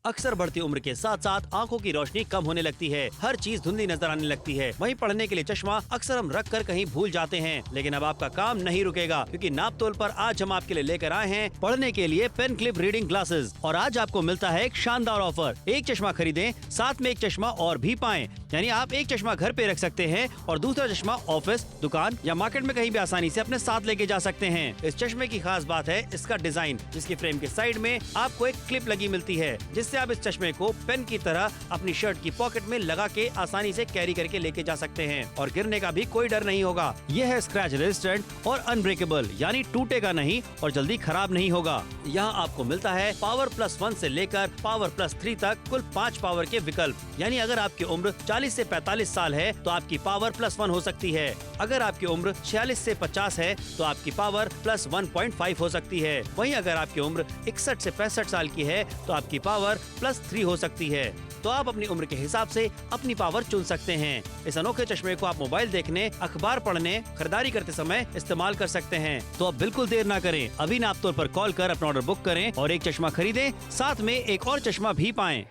अक्सर बढ़ती उम्र के साथ साथ आंखों की रोशनी कम होने लगती है, हर चीज धुंधली नजर आने लगती है। वहीं पढ़ने के लिए चश्मा अक्सर हम रख कर कहीं भूल जाते हैं, लेकिन अब आपका काम नहीं रुकेगा, क्योंकि नाप तोल पर आज हम आपके लिए लेकर आए हैं पढ़ने के लिए पेन क्लिप रीडिंग ग्लासेस। और आज आपको मिलता है एक शानदार ऑफर। एक चश्मा खरीदें, साथ में एक चश्मा और भी पाएं। यानी आप एक चश्मा घर पे रख सकते हैं और दूसरा चश्मा ऑफिस, दुकान या मार्केट में कहीं भी आसानी से अपने साथ लेके जा सकते हैं। इस चश्मे की खास बात है इसका डिजाइन, जिसकी फ्रेम के साइड में आपको एक क्लिप लगी मिलती है, जिससे आप इस चश्मे को पेन की तरह अपनी शर्ट की पॉकेट में लगा के आसानी से कैरी करके लेके जा सकते हैं और गिरने का भी कोई डर नहीं होगा। यह है स्क्रैच रेजिस्टेंट और अनब्रेकेबल, यानी टूटेगा नहीं और जल्दी खराब नहीं होगा। यहाँ आपको मिलता है पावर +1 से लेकर पावर +3 तक कुल 5 पावर के विकल्प। यानी अगर आपकी उम्र 40 से 45 साल है तो आपकी पावर +1 हो सकती है। अगर आपकी उम्र 46 से 50 है तो आपकी पावर +1.5 हो सकती है। वहीं अगर आपकी उम्र 61 से 65 साल की है तो आपकी पावर +3 हो सकती है। तो आप अपनी उम्र के हिसाब से अपनी पावर चुन सकते हैं। इस अनोखे चश्मे को आप मोबाइल देखने, अखबार पढ़ने, खरीदारी करते समय इस्तेमाल कर सकते हैं। तो अब बिल्कुल देर ना करें, अभी नाप तोल पर कॉल कर अपना ऑर्डर बुक करें और एक चश्मा खरीदें, साथ में एक और चश्मा भी पाएं।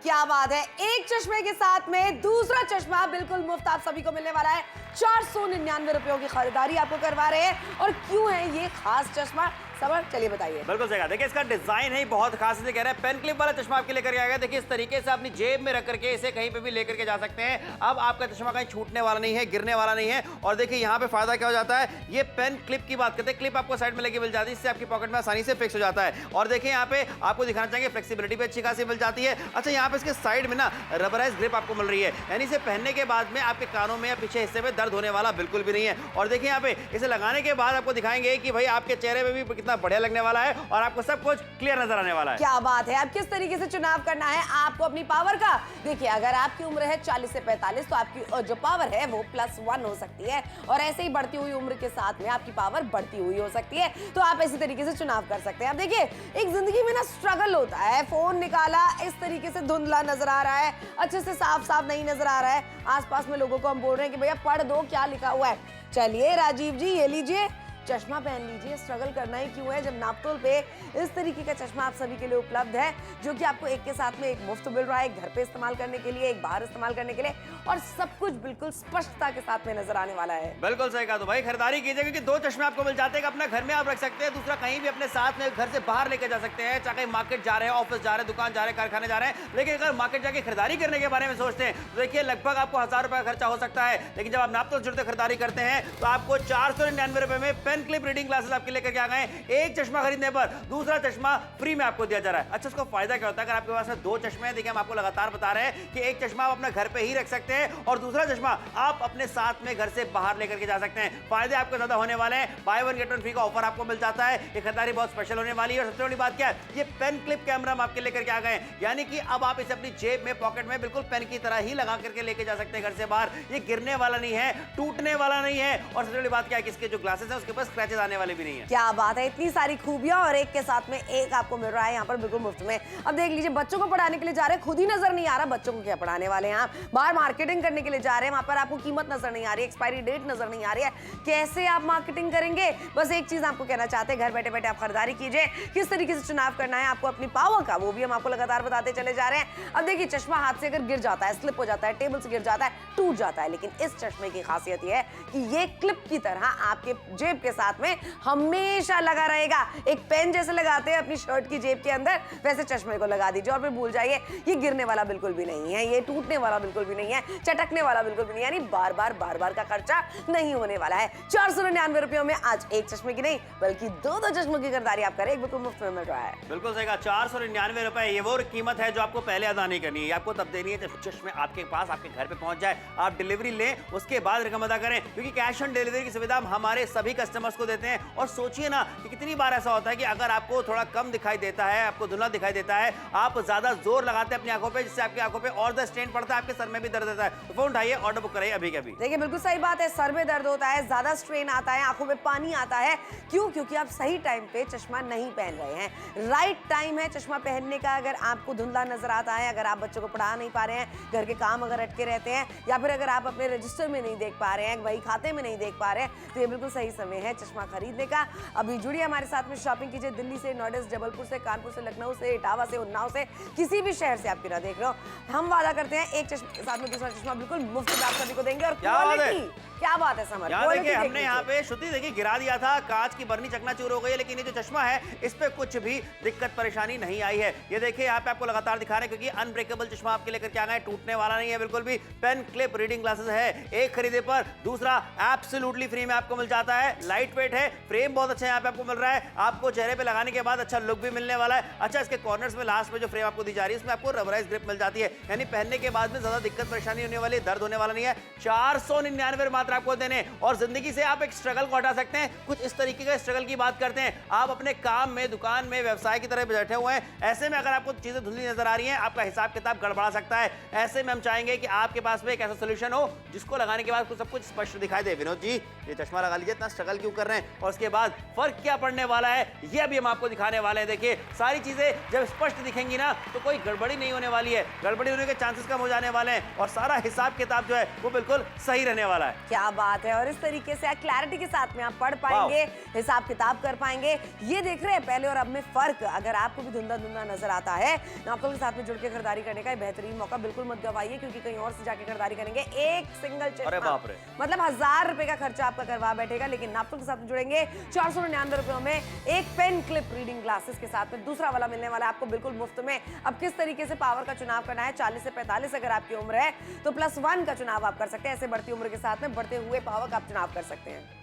क्या बात है, एक चश्मे के साथ में दूसरा चश्मा बिल्कुल मुफ्त आप सभी को मिलने वाला है। 499 रुपयों की खरीदारी आपको करवा रहे हैं। और क्यों है ये खास चश्मा, सबर चलिए बताइए। बिल्कुल सही कहा। देखिए इसका डिजाइन है बहुत खास, इसे कह रहे हैं पेन क्लिप वाला चश्मा आपके लेकर आया गया। देखिए इस तरीके से अपनी जेब में रख करके इसे कहीं पे भी लेकर के जा सकते हैं। अब आपका चश्मा कहीं छूटने वाला नहीं है, गिरने वाला नहीं है। और देखिए यहाँ पे फायदा क्या हो जाता है, ये पेन क्लिप की बात करते हैं, क्लिप आपको साइड में लगी मिल जाती है, इससे आपकी पॉकेट में आसानी से फिक्स हो जाता है। और देखिए यहाँ पे आपको दिखाना चाहेंगे फ्लेक्सिबिलिटी भी अच्छी खासी मिल जाती है। अच्छा, यहाँ पे इसके साइड में ना रबराइज ग्रिप आपको मिल रही है, यानी इसे पहनने के बाद में आपके कानों में या पीछे हिस्से में दर्द होने वाला बिल्कुल भी नहीं है। और देखिए यहाँ पे इसे लगाने के बाद आपको दिखाएंगे कि भाई आपके चेहरे में भी कितना बढ़िया लगने वाला है और आपको सब कुछ क्लियर नजर आने वाला है। क्या बात है। अब किस तरीके से चुनाव करना है आपको अपनी पावर का। देखिए अगर आपकी उम्र है 40 से 45 तो आपकी जो पावर है वो +1 हो सकती है, और ऐसे ही बढ़ती हुई उम्र के साथ में आपकी पावर बढ़ती हुई हो सकती है। तो आप इसी तरीके से चुनाव कर सकते हैं। अब देखिए एक जिंदगी में ना स्ट्रगल होता है, फोन निकाला इस तरीके से धुंधला नजर आ रहा है, अच्छे से साफ साफ नहीं नजर आ रहा है, आसपास में लोगों को हम बोल रहे हैं कि भैया पढ़ दो क्या लिखा हुआ है। चलिए राजीव जी ये लीजिए, चश्मा पहन लीजिए। स्ट्रगल करना ही क्यों है जब नापतोल पे इस तरीके का चश्मा आप सभी के लिए उपलब्ध है, जो कि आपको एक के साथ में एक मुफ्त मिल रहा है, एक घर पे इस्तेमाल करने के लिए, एक बाहर इस्तेमाल करने के लिए, और सब कुछ बिल्कुल स्पष्टता के साथ में नजर आने वाला है। बिल्कुल सही कहा। तो भाई खरीदारी कीजिए, क्योंकि 2 चश्मे आपको मिल जाते हैं, अपना घर में आप रख सकते हैं, दूसरा कहीं भी अपने साथ में घर से बाहर लेकर जा सकते हैं, चाहे मार्केट जा रहे हैं, ऑफिस जा रहे हैं, दुकान जा रहे हैं, कारखाने जा रहे हैं। लेकिन अगर मार्केट जाके खरीदारी करने के बारे में सोचते हैं तो देखिए लगभग आपको 1000 रुपए खर्चा हो सकता है। लेकिन जब आप नापतोल जुड़ते खरीदारी करते हैं तो आपको 499 रुपए में पेन क्लिप रीडिंग ग्लासेस आपके लेकर के आ गए। एक चश्मा खरीदने पर दूसरा चश्मा फ्री में आपको दिया जा रहा है। अच्छा, इसका फायदा क्या होता है, अगर आपके पास 2 चश्मे हैं, देखिए हम आपको लगातार बता रहे हैं कि एक चश्मा आप अपने घर पे ही रख सकते हैं और दूसरा चश्मा आप अपने साथ में घर से बाहर लेकर के जा सकते हैं। फायदे आपको ज्यादा होने वाले हैं। बाय 1 गेट 1 फ्री का ऑफर आपको मिल जाता है। ये खरीदारी बहुत स्पेशल होने वाली है। और सबसे बड़ी बात क्या है, ये पेन क्लिप कैमरा हम आपके लेकर के आ गए, यानी कि अब आप इसे अपनी जेब में, पॉकेट में बिल्कुल पेन की तरह ही लगा करके लेके जा सकते हैं घर से बाहर। ये गिरने वाला नहीं है, टूटने वाला नहीं है, और सबसे बड़ी बात क्या है कि इसके जो ग्लासेस हैं उसके ऊपर स्क्रैचेस आने वाले भी नहीं है। क्या बात है, इतनी सारी खूबियां और एक के साथ में एक आपको मिल रहा है यहाँ पर बिल्कुल मुफ्त में। अब देख लीजिए बच्चों को पढ़ाने के लिए जा रहे हैं, खुद ही नजर नहीं आ रहा बच्चों को क्या पढ़ाने वाले हैं। आप बाहर मार्केटिंग करने के लिए जा रहे हैं, वहां पर आपको कीमत नजर नहीं आ रही, एक्सपायरी डेट नजर नहीं आ रही है, कैसे आप मार्केटिंग करेंगे। बस एक चीज आपको कहना चाहते हैं, घर बैठे बैठे आप खरीदारी कीजिए। किस तरीके से चुनाव करना है आपको अपनी पावर का, वो भी हम आपको लगातार बताते चले जा रहे हैं। अब देखिए चश्मा हाथ से अगर गिर जाता है, स्लिप हो जाता है, टेबल से गिर जाता है, टूट जाता है, लेकिन इस चश्मे की खासियत यह है कि ये क्लिप की तरह आपके जेब के साथ में हमेशा लगा रहेगा। एक पेन जैसे लगाते हैं अपनी शर्ट की जेब के अंदर, वैसे चश्मे को लगा दीजिए और फिर भूल जाइए। ये गिरने वाला बिल्कुल भी नहीं है, ये टूटने वाला बिल्कुल भी नहीं है, चटकने वाला बिल्कुल भी नहीं है, यानी बार बार का खर्चा नहीं होने वाला है। 499 रुपयों में आज एक चश्मे की नहीं बल्कि 2 चश्मों की खरीदारी आप करें, एक बिल्कुल मुफ्त में मिल रहा है। बिल्कुल सही कहा। 499 रुपए ये वो कीमत है जो आपको पहले अदा नहीं करनी है, आपको तब देनी है जब चश्मे आपके पास, आपके घर पे पहुंच जाए, आप डिलीवरी लें, उसके बाद रकम अदा करें, क्योंकि कैश ऑन डिलीवरी की सुविधा हम हमारे सभी कस्टमर्स को देते हैं। और सोचिए ना कि कितनी बार ऐसा होता है कि अगर आपको थोड़ा कम दिखाई देता है, आपको धुंधला दिखाई देता है, आप ज्यादा जोर लगाते हैं अपनी आंखों पे, जिससे आपकी आंखों पे और ज्यादा स्ट्रेन पड़ता है, आपके सर में भी दर्द होता है। तो फोन उठाइए, ऑर्डर बुक कराइए अभी के अभी। देखिए बिल्कुल सही बात है, सर में दर्द होता है, ज्यादा स्ट्रेन आता है, आंखों में पानी आता है, क्यों? क्योंकि आप सही टाइम पे चश्मा नहीं पहन रहे हैं। राइट टाइम है चश्मा पहनने का। अगर आपको धुंधला नजर आता है, अगर आप बच्चों को पढ़ा नहीं पा रहे हैं, घर के काम अगर अटके रहते हैं, या फिर अगर आप अपने रजिस्टर में नहीं देख पा रहे हैं, वही खाते में नहीं देख पा रहे हैं, तो ये बिल्कुल सही समय है है चश्मा खरीदने का। अभी जुड़िए हमारे साथ में, शॉपिंग कीजिए दिल्ली से, नोएडा से, जबलपुर से, कानपुर से, लखनऊ से, इटावा से, उन्नाव से, किसी भी शहर से आप किरा देख रहे हो, हम वादा करते हैं एक चश्मे के साथ में दूसरा चश्मा बिल्कुल मुफ्त में आप सभी को देंगे। और क्वालिटी, क्या बात है समर, यहाँ देखिए हमने यहाँ पे श्रुति देखिए गिरा दिया था, कांच की बर्नी चकनाचूर हो गई है, लेकिन ये जो चश्मा है इस पे कुछ भी दिक्कत परेशानी नहीं आई है। ये देखिए यहाँ पे आपको लगातार दिखा रहे हैं क्योंकि अनब्रेकेबल चश्मा आपके लेकर के आ गए, टूटने वाला नहीं है बिल्कुल भी। पेन क्लिप रीडिंग ग्लासेस है, एक खरीदे पर दूसरा एब्सोल्युटली फ्री में आपको मिल जाता है। लाइट वेट है, फ्रेम बहुत अच्छा यहाँ पे आपको मिल रहा है, आपको चेहरे पे लगाने के बाद अच्छा लुक भी मिलने वाला है। अच्छा, इसके कॉर्नर्स में लास्ट में जो फ्रेम आपको दी जा रही है इसमें आपको रबराइज ग्रिप मिल जाती है, यानी पहनने के बाद में ज्यादा दिक्कत परेशानी होने वाली, दर्द होने वाला नहीं है। 499 मात्र आपको देने, और जिंदगी से आप एक स्ट्रगल को हटा सकते हैं। कुछ इस तरीके का स्ट्रगल की बात करते हैं, आप अपने काम में, दुकान में, व्यवसाय की तरह बैठे हुए हैं, ऐसे में अगर आपको चीजें धुंधली नजर आ रही हैं, आपका हिसाब किताब गड़बड़ा सकता है। ऐसे में हम चाहेंगे कि आपके पास में एक ऐसा सोल्यूशन हो जिसको लगाने के बाद कुछ सब कुछ स्पष्ट दिखाई दे। विनोद जी, ये चश्मा लगा लीजिए, इतना स्ट्रगल क्यों कर रहे हैं और उसके बाद फर्क क्या पड़ने वाला है, ये अभी हम आपको दिखाने वाले हैं। देखिए सारी चीजें जब स्पष्ट दिखेंगी ना तो कोई गड़बड़ी नहीं होने वाली है, गड़बड़ी होने के चांसेस कम हो जाने वाले हैं और सारा हिसाब किताब जो है वो बिल्कुल सही रहने वाला है। क्या बात है, और इस तरीके से क्लैरिटी के साथ में आप पढ़ पाएंगे, हिसाब किताब कर पाएंगे। ये देख रहे हैं पहले और अब में फर्क। अगर आपको भी धुंधला धुंधला नजर आता है, नापतोल के साथ में जुड़ के खरीदारी करने का बेहतरीन मौका, बिल्कुल मत गवाइए, क्योंकि कहीं और से जाके खरीदारी करेंगे एक सिंगल चश्मा मतलब 1000 रुपए का खर्चा आपका करवा बैठेगा, लेकिन नापतोल के साथ में जुड़ेंगे 499 रुपयों में एक पेन क्लिप रीडिंग ग्लासेस के साथ में दूसरा वाला मिलने वाला है आपको बिल्कुल मुफ्त में। अब किस तरीके से पावर का चुनाव करना है, 40 से 45 अगर आपकी उम्र है तो +1 का चुनाव आप कर सकते हैं। ऐसे बढ़ती उम्र के साथ में बढ़ते हुए पावर का आप चुनाव कर सकते हैं।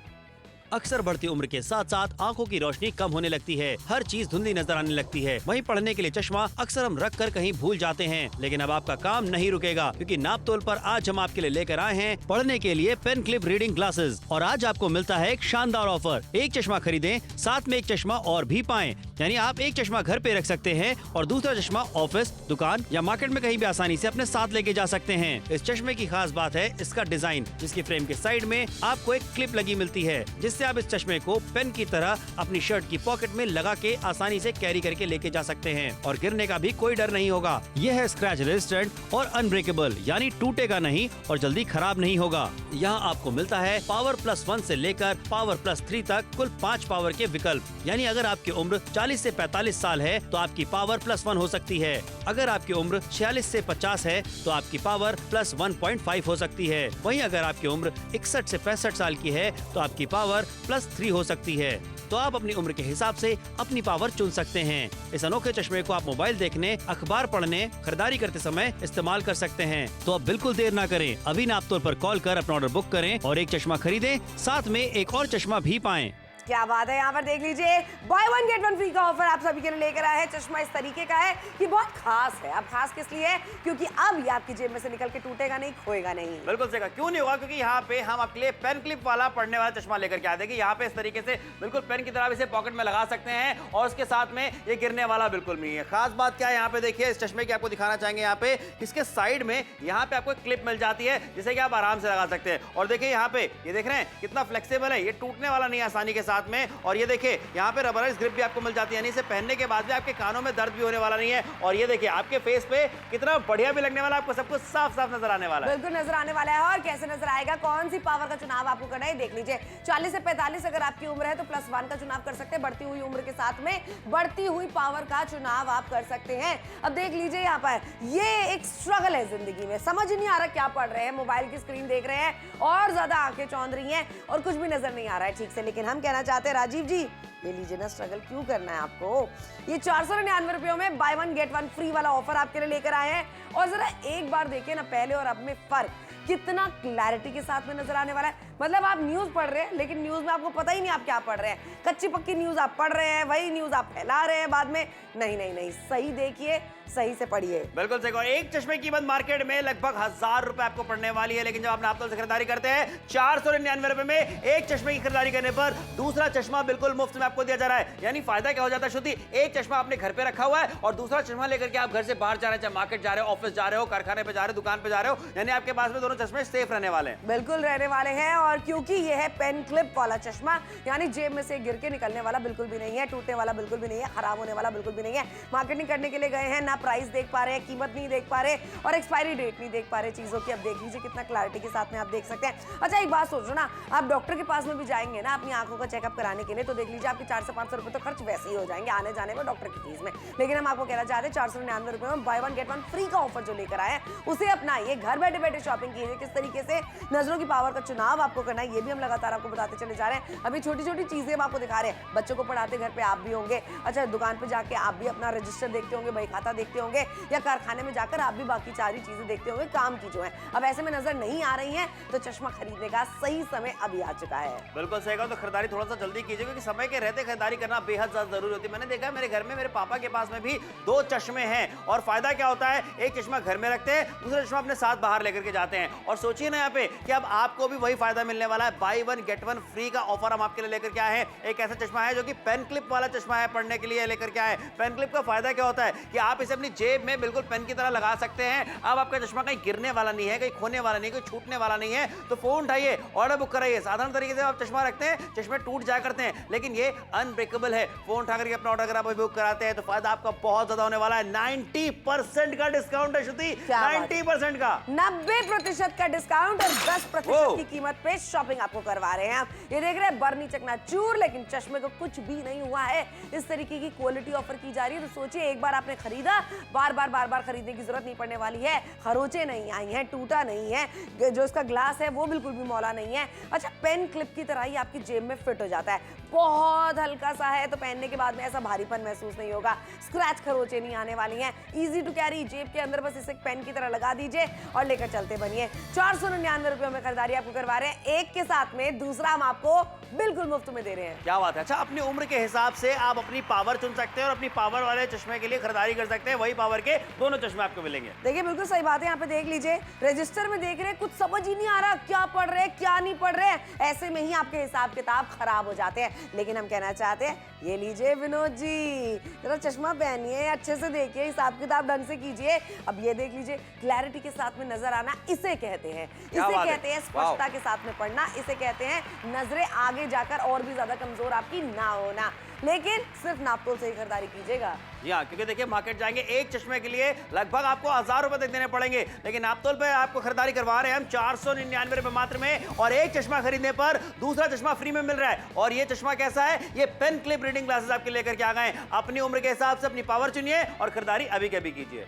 अक्सर बढ़ती उम्र के साथ साथ आंखों की रोशनी कम होने लगती है, हर चीज धुंधली नजर आने लगती है। वहीं पढ़ने के लिए चश्मा अक्सर हम रख कर कहीं भूल जाते हैं, लेकिन अब आपका काम नहीं रुकेगा, क्योंकि नापतोल पर आज हम आपके लिए लेकर आए हैं पढ़ने के लिए पेन क्लिप रीडिंग ग्लासेस। और आज आपको मिलता है एक शानदार ऑफर, एक चश्मा खरीदें साथ में एक चश्मा और भी पाएं। यानी आप एक चश्मा घर पे रख सकते हैं और दूसरा चश्मा ऑफिस, दुकान या मार्केट में कहीं भी आसानी से अपने साथ लेके जा सकते हैं। इस चश्मे की खास बात है इसका डिजाइन, जिसकी फ्रेम के साइड में आपको एक क्लिप लगी मिलती है, जिससे आप इस चश्मे को पेन की तरह अपनी शर्ट की पॉकेट में लगा के आसानी से कैरी करके लेके जा सकते हैं और गिरने का भी कोई डर नहीं होगा। यह है स्क्रैच रेजिस्टेंट और अनब्रेकेबल, यानी टूटेगा नहीं और जल्दी खराब नहीं होगा। यहाँ आपको मिलता है पावर +1 से लेकर पावर +3 तक कुल 5 पावर के विकल्प। यानी अगर आपकी उम्र 40 से 45 साल है तो आपकी पावर +1 हो सकती है। अगर आपकी उम्र 46 से 50 है तो आपकी पावर +1.5 हो सकती है। वहीं अगर आपकी उम्र 61 से 65 साल की है तो आपकी पावर +3 हो सकती है। तो आप अपनी उम्र के हिसाब से अपनी पावर चुन सकते हैं। इस अनोखे चश्मे को आप मोबाइल देखने, अखबार पढ़ने, खरीदारी करते समय इस्तेमाल कर सकते हैं। तो अब बिल्कुल देर ना करें, अभी नापतोल पर कॉल कर अपना ऑर्डर बुक करें और एक चश्मा खरीदें, साथ में एक और चश्मा भी पाएं। क्या बात है, यहाँ पर देख लीजिए बाय 1 गेट 1 फ्री का ऑफर आप सभी के लिए लेकर आया है। चश्मा इस तरीके का है कि बहुत खास है। अब खास किस लिए है, क्योंकि अब ये आपकी जेब में से निकल के टूटेगा नहीं, खोएगा नहीं। बिल्कुल सही कहा, क्यों नहीं होगा, क्योंकि यहाँ पे हम आपके लिए पेन क्लिप वाला पढ़ने वाला चश्मा लेकर के आए। देखिए यहाँ पे इस तरीके से बिल्कुल पेन की तरह इसे पॉकेट में लगा सकते हैं और उसके साथ में ये गिरने वाला बिल्कुल नहीं है। खास बात क्या है, यहाँ पे देखिए इस चश्मे की आपको दिखाना चाहेंगे, यहाँ पे इसके साइड में यहाँ पे आपको क्लिप मिल जाती है जिसे कि आप आराम से लगा सकते हैं। और देखिए यहाँ पे ये देख रहे हैं कितना फ्लेक्सिबल है, ये टूटने वाला नहीं है आसानी के साथ में। और ये देखिए यहाँ पे रबराइज ग्रिप भी आपको मिल जाती है, यानी इसे पहनने के बाद भी आपके कानों में दर्द भी होने वाला नहीं है। और ये देखिए आपके फेस पे कितना बढ़िया भी लगने वाला, आपको सब कुछ साफ साफ नजर आने वाला है। बिल्कुल नजर आने वाला है। और कैसे नजर आएगा, कौन सी पावर का चुनाव आपको करना है देख लीजिए। 40 से 45 अगर आपकी उम्र है तो +1 का चुनाव कर सकते हैं। बढ़ती हुई उम्र के साथ में बढ़ती हुई पावर का चुनाव आप कर सकते हैं। अब देख लीजिए यहाँ पर ये एक स्ट्रगल है जिंदगी में, समझ नहीं आ रहा क्या पढ़ रहे हैं, मोबाइल की स्क्रीन देख रहे हैं और ज्यादा आंखें चौंध रही हैं और कुछ भी नजर नहीं आ रहा है ठीक से। लेकिन हम कहना चाहते हैं राजीव जी, ये लीजिए ना, स्ट्रगल क्यों करना है आपको। ये 499 रुपयों में बाय 1 गेट 1 फ्री वाला ऑफर आपके लिए लेकर आए हैं। और जरा एक बार देखिए ना पहले और अब में फर्क, कितना क्लैरिटी के साथ में नजर आने वाला है। मतलब आप न्यूज पढ़ रहे हैं लेकिन न्यूज में आपको पता ही नहीं आप क्या पढ़ रहे हैं, कच्ची पक्की न्यूज आप पढ़ रहे हैं, वही न्यूज आप फैला रहे हैं बाद में। नहीं नहीं नहीं, सही देखिए, सही से पढ़िए। बिल्कुल सही कहा। एक चश्मे की कीमत मार्केट में लगभग 1000 रुपए आपको पड़ने वाली है, लेकिन जब आप नापतोल से खरीदारी करते हैं 499 रुपए में एक चश्मे की खरीदारी करने पर दूसरा चश्मा बिल्कुल मुफ्त में आपको दिया जा रहा है। यानी फायदा क्या हो जाता है श्रुति, एक चश्मा आपने घर पे रखा हुआ है और दूसरा चश्मा लेकर के आप घर से बाहर जा रहे हैं, चाहे मार्केट जा रहे हो, ऑफिस जा रहे हो, कारखाने पे जा रहे हो, दुकान पे जा रहे हो, यानी आपके पास में दोनों चश्मे सेफ रहने वाले हैं। बिल्कुल रहने वाले हैं। और और क्योंकि ये है पेन क्लिप वाला चश्मा, यानी जेब में से गिर के निकलने वाला बिल्कुल भी नहीं है, टूटने वाला बिल्कुल भी नहीं है, खराब होने वाला बिल्कुल भी नहीं है। मार्केटिंग करने के लिए गए हैं, ना प्राइस देख पा रहे हैं, कीमत नहीं देख पा रहे और एक्सपायरी डेट नहीं देख पा रहे चीजों की। अब देख लीजिए कितना क्लैरिटी के साथ में आप देख सकते हैं। अच्छा एक बात सोचो ना, आप डॉक्टर के पास में भी जाएंगे ना अपनी आंखों का चेकअप कराने के लिए, तो देख लीजिए आपके 400 से 500 रुपए तो खर्च वैसे ही हो जाएंगे आने जाने में डॉक्टर की फीस में। लेकिन हम आपको कहना चाहते हैं 499 रुपए में by one get one free का ऑफर जो लेकर आए हैं उसे अपनाइए, घर बैठे बैठे शॉपिंग कीजिए। किस तरीके से नजरों की पावर का चुनाव आपको करना है ये भी हम लगातार आपको बताते चले जा रहे हैं। अभी छोटी छोटी चीजें हम आपको दिखा रहे हैं, बच्चों को पढ़ाते घर पे आप भी होंगे, अच्छा दुकान पे जाके आप भी अपना रजिस्टर देखते होंगे, बही खाता देखते होंगे, या कारखाने में जाकर आप भी बाकी सारी चीजें देखते होंगे काम की जो है। अब ऐसे में नजर नहीं आ रही है तो चश्मा खरीदने का सही समय अभी आ चुका है। बिल्कुल सही कहा, तो खरीदारी थोड़ा सा जल्दी कीजिए क्योंकि समय के रहते खरीदारी करना बेहद ज्यादा जरूरी होती है। मैंने देखा है मेरे घर में मेरे पापा के पास में भी 2 चश्मे हैं और फायदा क्या होता है, एक चश्मा घर में रखते हैं, दूसरा चश्मा अपने साथ बाहर लेकर के जाते हैं। और सोचिए ना यहाँ पे कि अब आपको भी वही फायदा मिलने वाला है, by one get one free का ऑफर हम आपके लिए लेकर के आए हैं। एक ऐसा चश्मा है जो कि पेन क्लिप वाला चश्मा है, पढ़ने के लिए लेकर के आए। पेन क्लिप का फायदा क्या होता है कि आप इसे अपनी जेब में बिल्कुल पेन की तरह लगा सकते हैं। अब आपका चश्मा कहीं गिरने वाला नहीं है, कहीं खोने वाला नहीं है, कोई छूटने वाला नहीं है, तो फोन उठाइए, ऑर्डर बुक कराइए। साधारण तरीके से आप चश्मा रखते हैं, चश्मे टूट जाया करते हैं, लेकिन ये अनब्रेकेबल है। फोन उठा करके अपना ऑर्डर अगर आप बुक कराते हैं तो फायदा आपका बहुत ज्यादा होने वाला है। 90% का डिस्काउंट है श्रुति, 90% का, 90% का डिस्काउंट और 10% की कीमत पे शॉपिंग आपको करवा रहे हैं। आप ये देख रहे हैं बर्नी चकनाचूर, लेकिन चश्मे को कुछ भी नहीं हुआ है। इस तरीके की क्वालिटी ऑफर की जा रही है, तो सोचिए एक बार आपने खरीदा, बार बार खरीदने की जरूरत नहीं पड़ने वाली है। खरोचे नहीं आई हैं, टूटा नहीं है, जो इसका ग्लास है वो बिल्कुल भी मौला नहीं है। अच्छा पेन क्लिप की तरह ही आपकी जेब में फिट हो जाता है, बहुत हल्का सा है, तो पहनने के बाद में ऐसा भारीपन महसूस नहीं होगा, स्क्रैच खरोचे नहीं आने वाली हैं, इजी टू कैरी, जेब के अंदर बस इसे पेन की तरह लगा दीजिए और लेकर चलते बनिए। 499 रुपए में खरीदारी आपको करवा रहे हैं, एक के साथ में दूसरा हम आपको बिल्कुल मुफ्त में दे रहे हैं। क्या बात है। अच्छा अपनी उम्र के हिसाब से आप अपनी पावर चुन सकते हैं और अपनी पावर वाले चश्मे के लिए खरीदारी कर सकते हैं, वही पावर के दोनों चश्मे आपको मिलेंगे। देखिए बिल्कुल सही बात है, यहाँ पे देख लीजिए रजिस्टर में देख रहे हैं, कुछ समझ ही नहीं आ रहा क्या पढ़ रहे हैं क्या नहीं पढ़ रहे हैं, ऐसे में ही आपके हिसाब किताब खराब हो जाते हैं। लेकिन हम कहना चाहते हैं ये लीजिए विनोद जी, जरा चश्मा पहनिए, अच्छे से देखिए, हिसाब किताब ढंग से कीजिए। अब ये देख लीजिए क्लैरिटी के साथ में नजर आना, इसे कहते हैं, इसे कहते हैं स्पष्टता के साथ में पढ़ना, इसे कहते हैं नजरें आगे जाकर और भी ज्यादा कमजोर आपकी ना होना। लेकिन सिर्फ नापतोल से ही खरीदारी कीजिएगा। जी हाँ, क्योंकि देखिए मार्केट जाएंगे एक चश्मे के लिए लगभग आपको 1000 रुपए तक देने पड़ेंगे, लेकिन नापतोल पे आपको खरीदारी करवा रहे हैं हम 499 रुपए मात्र में, और एक चश्मा खरीदने पर दूसरा चश्मा फ्री में मिल रहा है। और ये चश्मा कैसा है, ये पेन क्लिप रीडिंग ग्लासेस आपके लेकर के आ गए हैं। अपनी उम्र के हिसाब से अपनी पावर चुनिए और खरीदारी अभी के अभी कीजिए।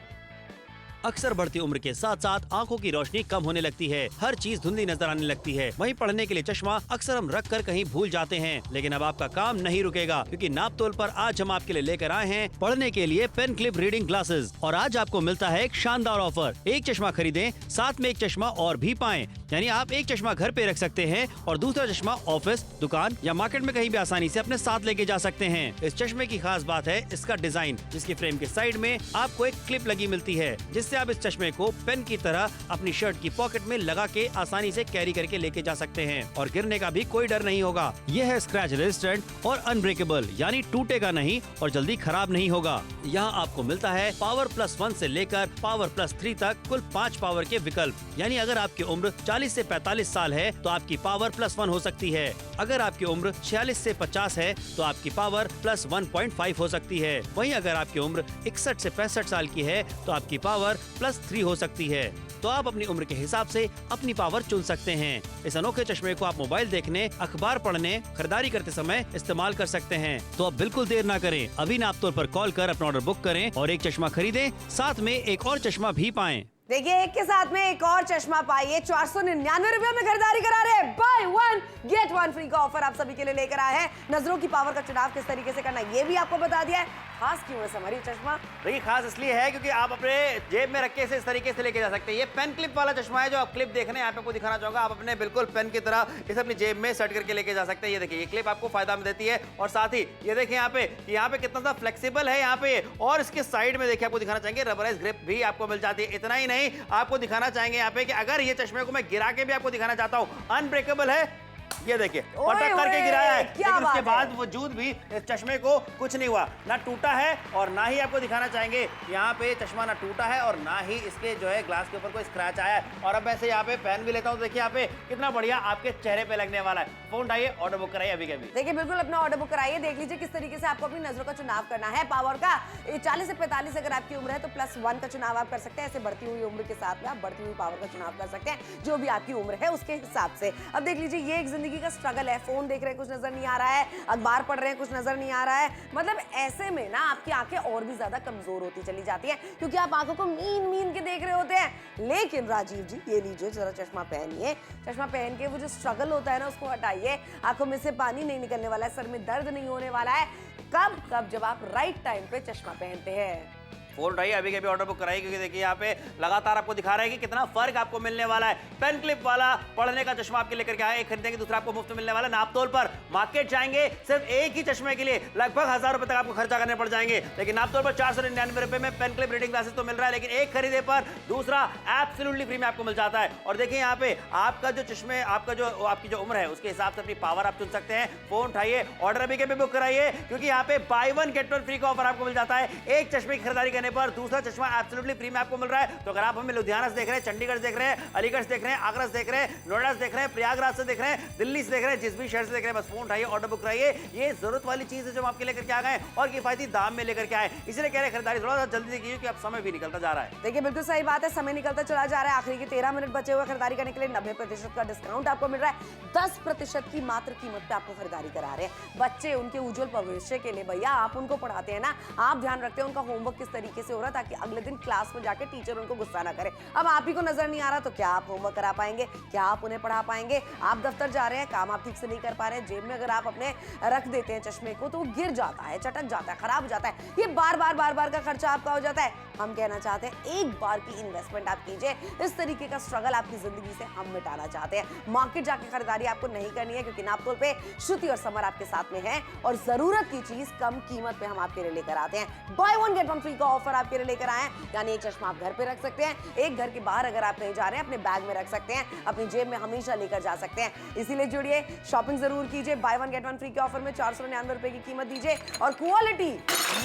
अक्सर बढ़ती उम्र के साथ साथ आंखों की रोशनी कम होने लगती है, हर चीज धुंधली नजर आने लगती है। वहीं पढ़ने के लिए चश्मा अक्सर हम रख कर कहीं भूल जाते हैं, लेकिन अब आपका काम नहीं रुकेगा क्योंकि नापतोल पर आज हम आपके लिए लेकर आए हैं पढ़ने के लिए पेन क्लिप रीडिंग ग्लासेस। और आज आपको मिलता है एक शानदार ऑफर, एक चश्मा खरीदें साथ में एक चश्मा और भी पाएं। यानी आप एक चश्मा घर पे रख सकते हैं और दूसरा चश्मा ऑफिस, दुकान या मार्केट में कहीं भी आसानी से अपने साथ लेके जा सकते हैं। इस चश्मे की खास बात है इसका डिजाइन, जिसकी फ्रेम के साइड में आपको एक क्लिप लगी मिलती है, जिससे आप इस चश्मे को पेन की तरह अपनी शर्ट की पॉकेट में लगा के आसानी से कैरी करके लेके जा सकते हैं और गिरने का भी कोई डर नहीं होगा। यह है स्क्रैच रेजिस्टेंट और अनब्रेकेबल, यानी टूटेगा नहीं और जल्दी खराब नहीं होगा। यहाँ आपको मिलता है पावर +1 से लेकर पावर +3 तक कुल 5 पावर के विकल्प। यानी अगर आपकी उम्र 40 से 45 साल है तो आपकी पावर +1 हो सकती है। अगर आपकी उम्र 46 से 50 है तो आपकी पावर +1.5 हो सकती है। वहीं अगर आपकी उम्र 61 से 65 साल की है तो आपकी पावर +3 हो सकती है। तो आप अपनी उम्र के हिसाब से अपनी पावर चुन सकते हैं। इस अनोखे चश्मे को आप मोबाइल देखने, अखबार पढ़ने, खरीदारी करते समय इस्तेमाल कर सकते हैं। तो अब बिल्कुल देर ना करें, अभी नापतोल पर कॉल कर अपना ऑर्डर बुक करें और एक चश्मा खरीदें, साथ में एक और चश्मा भी पाएं। देखिए एक के साथ में एक और चश्मा पाइए, 499 रुपए में खरीदारी करा रहे हैं, by one get one free का ऑफर आप सभी के लिए लेकर आए हैं। नजरों की पावर का चुनाव किस तरीके से करना ये भी आपको बता दिया है। खास क्यों है हमारी चश्मा? देखिए खास इसलिए है क्योंकि आप अपने जेब में रख के इसे इस तरीके से लेके जा सकते हैं। ये पेन क्लिप वाला चश्मा है जो आप क्लिप देख रहे हैं, यहाँ पे आपको दिखाना चाहूंगा। आप अपने बिल्कुल पेन की तरह इसे अपनी जेब में सेट करके लेके जा सकते हैं। ये देखिए ये क्लिप आपको फायदा में देती है और साथ ही ये देखिए यहाँ पे कितना सा फ्लेक्सिबल है यहाँ पे, और इसके साइड में देखिए आपको दिखाना चाहेंगे रबराइज ग्रिप भी आपको मिल जाती है। इतना ही नहीं, आपको दिखाना चाहेंगे यहाँ पे कि अगर ये चश्मे को मैं गिरा के भी आपको दिखाना चाहता हूँ, अनब्रेकेबल है, ये देखिए ओए पटक करके ओए, गिराया है, क्या लेकिन उसके बात है। बाद वजूद भी इस चश्मे को कुछ नहीं हुआ, ना टूटा है और ना ही आपको दिखाना चाहेंगे यहाँ पे चश्मा ना टूटा है और ना ही इसके जो है ग्लास के ऊपर कोई स्क्रैच आया है। और अब वैसे यहाँ पे पेन भी लेता हूँ, देखिए यहाँ पे कितना बढ़िया आपके चेहरे पे लगने वाला है। फोन उठाइए, ऑर्डर बुक कराइए अभी के अभी। देखिए बिल्कुल अपना ऑर्डर बुक कराइए। देख लीजिए किस तरीके से आपको अपनी नजरों का चुनाव करना है। पावर का 40 से 45 अगर आपकी उम्र है तो +1 का चुनाव आप कर सकते हैं। ऐसे बढ़ती हुई उम्र के साथ में आप बढ़ती हुई पावर का चुनाव कर सकते हैं, जो भी आपकी उम्र है उसके हिसाब से। अब देख लीजिए ये एक जिंदगी का स्ट्रगल है। फोन देख रहे हैं, कुछ नजर नहीं आ रहा है, अखबार पढ़ रहे हैं, कुछ नजर नहीं आ रहा है। मतलब ऐसे में ना आपकी आंखें और भी ज्यादा कमजोर होती चली जाती हैं, क्योंकि आप आंखों को मीन मीन के देख रहे होते हैं। लेकिन राजीव जी ये लीजिए जरा चश्मा पहनिए, चश्मा पहन के वो जो स्ट्रगल होता है ना उसको हटाइए। आंखों में से पानी नहीं निकलने वाला है, सर में दर्द नहीं होने वाला है। कब जब आप राइट टाइम पे चश्मा पहनते हैं। फोन उठाइए अभी के भी ऑर्डर बुक कराइए, क्योंकि देखिए यहाँ पे लगातार आपको दिखा रहा है कि कितना फर्क आपको मिलने वाला है। पेन क्लिप वाला पढ़ने का चश्मा आपके लेकर के आए, एक खरीदेंगे दूसरा आपको मुफ्त में मिलने वाला। नाप तोल पर मार्केट जाएंगे सिर्फ एक ही चश्मे के लिए लगभग 1000 रुपए तक आपको खर्चा करने पड़ जाएंगे, लेकिन नाप तोल पर 499 रुपए में पेन क्लिप रीडिंग ग्लासेस तो मिल रहा है, लेकिन एक खरीदे पर दूसरा एब्सोल्युटली फ्री में आपको मिल जाता है। और देखिए यहाँ पे आपका जो चश्मे आपकी जो उम्र है उसके हिसाब से अपनी पावर आप चुन सकते हैं। फोन उठाइए, ऑर्डर अभी के भी बुक कराइए, क्योंकि यहाँ पे बाय 1 गेट 1 फ्री का ऑफर आपको मिल जाता है। एक चश्मे की खरीदारी करने पर दूसरा चश्मा एब्सोल्युटली फ्री में आपको मिल रहा है। तो अगर आप हमें लुधियाना से देख रहे हैं, चंडीगढ़ से देख रहे हैं, अलीगढ़ से देख रहे हैं, आगरा से देख रहे हैं, नोएडा से देख रहे हैं, प्रयागराज से देख रहे हैं, दिल्ली से देख रहे हैं, जिस भी शहर से देख रहे हैं, बस फोन उठाइए, ऑर्डर बुक कराइए। ये जरूरत वाली चीज है जो हम आपके लेकर के आ गए और किफायती दाम में लेकर के आए, इसलिए कह रहे हैं खरीदारी थोड़ा सा जल्दी कीजिए कि अब समय भी निकलता जा रहा है। देखिए बिल्कुल सही बात है, समय निकलता चला जा रहा है। आखिरी के 13 मिनट बचे हुए खरीदारी करने के लिए 90% का डिस्काउंट आपको मिल रहा है। 10% की मात्र कीमत पे आपको खरीदारी करा रहे हैं। बच्चे उनके उज्जवल भविष्य के लिए भैया आप उनको पढ़ाते हैं ना, आप ध्यान रखते हैं उनका होमवर्क किस तरीके से हो रहा है, ताकि अगले दिन क्लास में जाके टीचर उनको गुस्सा ना करे। अब आप ही को नजर नहीं आ रहा तो क्या आप होमवर्क करा पाएंगे, क्या आप उन्हें पढ़ा पाएंगे? आप दफ्तर जा रहे हैं, काम आप ठीक से नहीं कर पा रहे हैं, जेब में अगर आप अपने रख देते हैं चश्मे को तो वो गिर जाता है, चटक जाता है, खराब हो जाता है। ये बार बार का खर्चा आपका हो जाता है। हम कहना चाहते हैं एक बार की इन्वेस्टमेंट आप कीजिए। इस तरीके का स्ट्रगल आपकी जिंदगी से हम मिटाना चाहते हैं। मार्केट जाके खरीदारी आपको नहीं करनी है, क्योंकि नाप तोल पे श्रुति और समर आपके साथ में है और जरूरत की चीज कम कीमत पे हम आपके लिए लेकर आते हैं। बाय 1 गेट 1 फ्री का ऑफर आपके लिए लेकर आए हैं, यानी एक चश्मा आप घर पे रख सकते हैं, एक घर के बाहर अगर आप कहीं जा रहे हैं अपने बैग में रख सकते हैं, अपनी जेब में हमेशा लेकर जा सकते हैं। इसीलिए जुड़िए, शॉपिंग जरूर कीजिए। बाय 1 गेट 1 फ्री के ऑफर में 499 रुपए की कीमत दीजिए और क्वालिटी,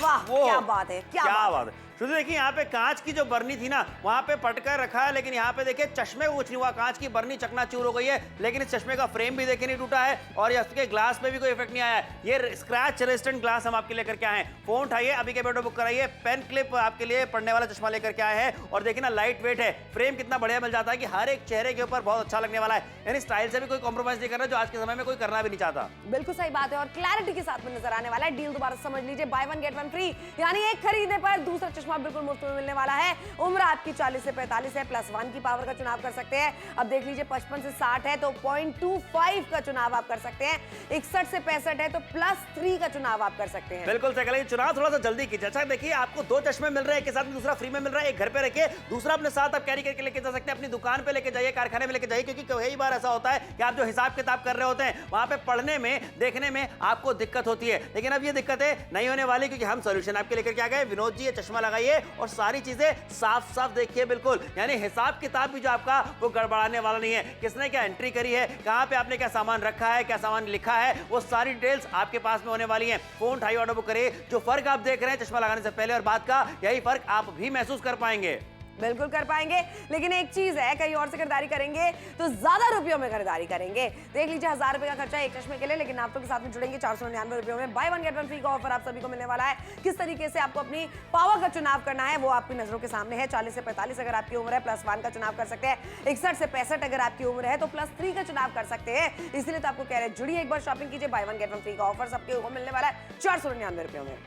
वाह क्या बात है, क्या बात है। शुरू देखिए यहाँ पे कांच की जो बर्नी थी ना वहां पे पटकर रखा है, लेकिन यहाँ पे देखिए चश्मे को कुछ नहीं हुआ, कांच की बर्नी चकनाचूर हो गई है, लेकिन इस चश्मे का फ्रेम भी देखिए नहीं टूटा है और इसके ग्लास पे भी कोई इफेक्ट नहीं आया है। ये स्क्रैच रेजिस्टेंट ग्लास हम आपके लेकर के आए हैं। फोन उठाइए अभी के ऑर्डर बुक कराइए। पेन क्लिप आपके लिए पढ़ने वाला चश्मा लेकर के आए हैं और देखिए ना लाइट वेट है, फ्रेम कितना बढ़िया मिल जाता है कि हर एक चेहरे के ऊपर बहुत अच्छा लगने वाला है। यानी स्टाइल से भी कोई कॉम्प्रोमाइज नहीं करना, जो आज के समय में कोई करना भी नहीं चाहता। बिल्कुल सही बात है और क्लैरिटी के साथ में नजर आने वाला है। डील दोबारा समझ लीजिए, बाय 1 गेट 1 फ्री, यानी एक खरीदने पर दूसरा चश्मा बिल्कुल मुफ्त में मिलने वाला है। उम्र आपकी 40 से 45 है, +1 की पावर का चुनाव कर सकते हैं। अब देख लीजिए 55 से 60 है तो 0.25 का चुनाव आप कर सकते हैं। 61 से 65 है तो +3 का चुनाव आप कर सकते हैं। बिल्कुल सही कहा, चुनाव थोड़ा सा जल्दी कीजिए। अच्छा देखिए आपको 2 चश्मे मिल रहे हैं, एक के साथ में दूसरा फ्री में मिल रहा है। एक घर पे रखिए, दूसरा अपने साथ आप कैरी करके लेके जा सकते हैं, अपनी दुकान पे लेके जाइए, कारखाने में लेके जाइए, क्योंकि कई बार ऐसा होता है कि आप जो हिसाब किताब कर रहे होते हैं वहां पे पढ़ने में देखने में आपको दिक्कत होती है, लेकिन अब ये दिक्कतें नहीं होने वाली, क्योंकि हम सोल्यूशन आपके लेकर के आ गए। विनोद जी ये चश्मा लगाइए और सारी चीजें साफ साफ देखिए, बिल्कुल यानी हिसाब किताब भी जो आपका वो गड़बड़ाने वाला नहीं है। किसने क्या एंट्री करी है, कहां पे आपने क्या सामान रखा है, क्या सामान लिखा है, वो सारी डिटेल्स आपके पास में होने वाली हैं। फोन उठाइए, ऑर्डर बुक करिए। जो फर्क आप देख रहे हैं चश्मा लगाने से पहले और बाद का, यही फर्क आप भी महसूस कर पाएंगे। बिल्कुल कर पाएंगे, लेकिन एक चीज है, कहीं और से खरीदारी करेंगे तो ज्यादा रुपयों में खरीदारी करेंगे। देख लीजिए 1000 रुपए का खर्चा एक चश्मे के लिए, लेकिन आप तो के साथ में जुड़ेंगे 499 रुपयों में। बाय 1 गेट 1 फ्री का ऑफर आप सभी को मिलने वाला है। किस तरीके से आपको अपनी पावर का चुनाव करना है वो आपकी नजरों के सामने है। 40 से 45 अगर आपकी उम्र है +1 का चुनाव कर सकते हैं। 61 से 65 अगर आपकी उम्र है तो +3 का चुनाव कर सकते हैं। इसलिए तो आपको कह रहे हैं जुड़िए, एक बार शॉपिंग कीजिए। बाय 1 गेट 1 फ्री का ऑफर सबके को मिलने वाला है 499 रुपयों में।